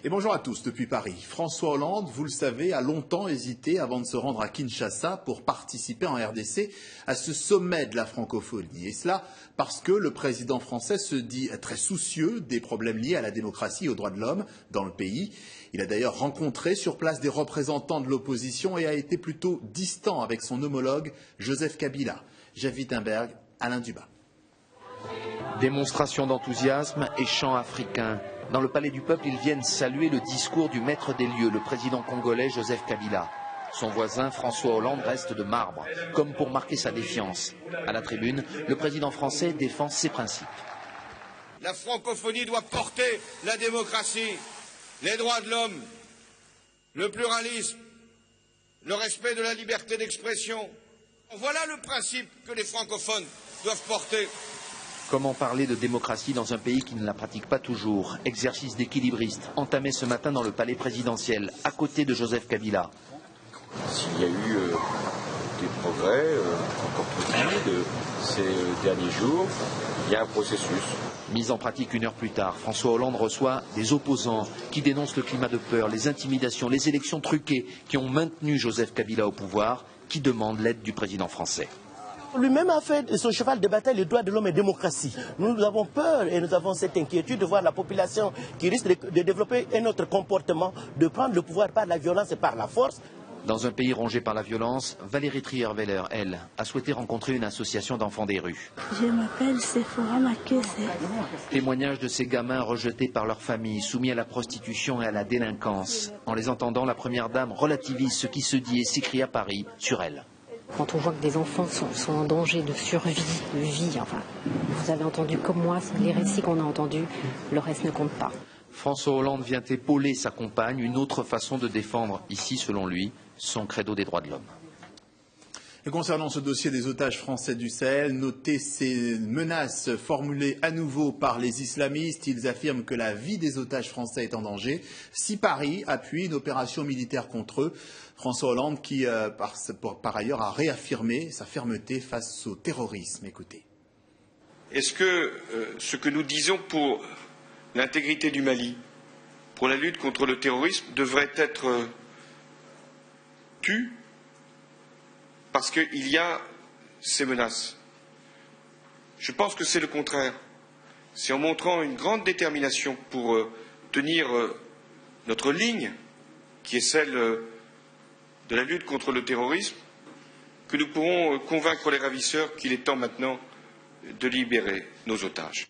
Et bonjour à tous depuis Paris. François Hollande, vous le savez, a longtemps hésité avant de se rendre à Kinshasa pour participer en RDC à ce sommet de la francophonie. Et cela parce que le président français se dit très soucieux des problèmes liés à la démocratie et aux droits de l'homme dans le pays. Il a d'ailleurs rencontré sur place des représentants de l'opposition et a été plutôt distant avec son homologue Joseph Kabila. Jeff Wittenberg, Alain Dubas. Démonstration d'enthousiasme et chants africains. Dans le palais du peuple, ils viennent saluer le discours du maître des lieux, le président congolais Joseph Kabila. Son voisin François Hollande reste de marbre, comme pour marquer sa défiance. À la tribune, le président français défend ses principes. La francophonie doit porter la démocratie, les droits de l'homme, le pluralisme, le respect de la liberté d'expression. Voilà le principe que les francophones doivent porter. Comment parler de démocratie dans un pays qui ne la pratique pas toujours? Exercice d'équilibriste entamé ce matin dans le palais présidentiel, à côté de Joseph Kabila. S'il y a eu des progrès, encore timides, ces derniers jours, il y a un processus. Mise en pratique 1 heure plus tard, François Hollande reçoit des opposants qui dénoncent le climat de peur, les intimidations, les élections truquées qui ont maintenu Joseph Kabila au pouvoir, qui demandent l'aide du président français. Lui-même a fait de son cheval de bataille les droits de l'homme et la démocratie. Nous avons peur et nous avons cette inquiétude de voir la population qui risque de développer un autre comportement, de prendre le pouvoir par la violence et par la force. Dans un pays rongé par la violence, Valérie Trierweiler, elle, a souhaité rencontrer une association d'enfants des rues. Je m'appelle Sephora Makese. Témoignage de ces gamins rejetés par leur famille, soumis à la prostitution et à la délinquance. En les entendant, la première dame relativise ce qui se dit et s'écrie à Paris sur elle. Quand on voit que des enfants sont en danger de survie, de vie, enfin, vous avez entendu comme moi les récits qu'on a entendus, le reste ne compte pas. François Hollande vient épauler sa compagne, une autre façon de défendre, ici selon lui, son credo des droits de l'homme. Et concernant ce dossier des otages français du Sahel, notez ces menaces formulées à nouveau par les islamistes. Ils affirment que la vie des otages français est en danger si Paris appuie une opération militaire contre eux. François Hollande qui, par ailleurs, a réaffirmé sa fermeté face au terrorisme. Écoutez. Est-ce que ce que nous disons pour l'intégrité du Mali, pour la lutte contre le terrorisme, devrait être tu parce qu'il y a ces menaces? Je pense que c'est le contraire. C'est en montrant une grande détermination pour tenir notre ligne, qui est celle de la lutte contre le terrorisme, que nous pourrons convaincre les ravisseurs qu'il est temps maintenant de libérer nos otages.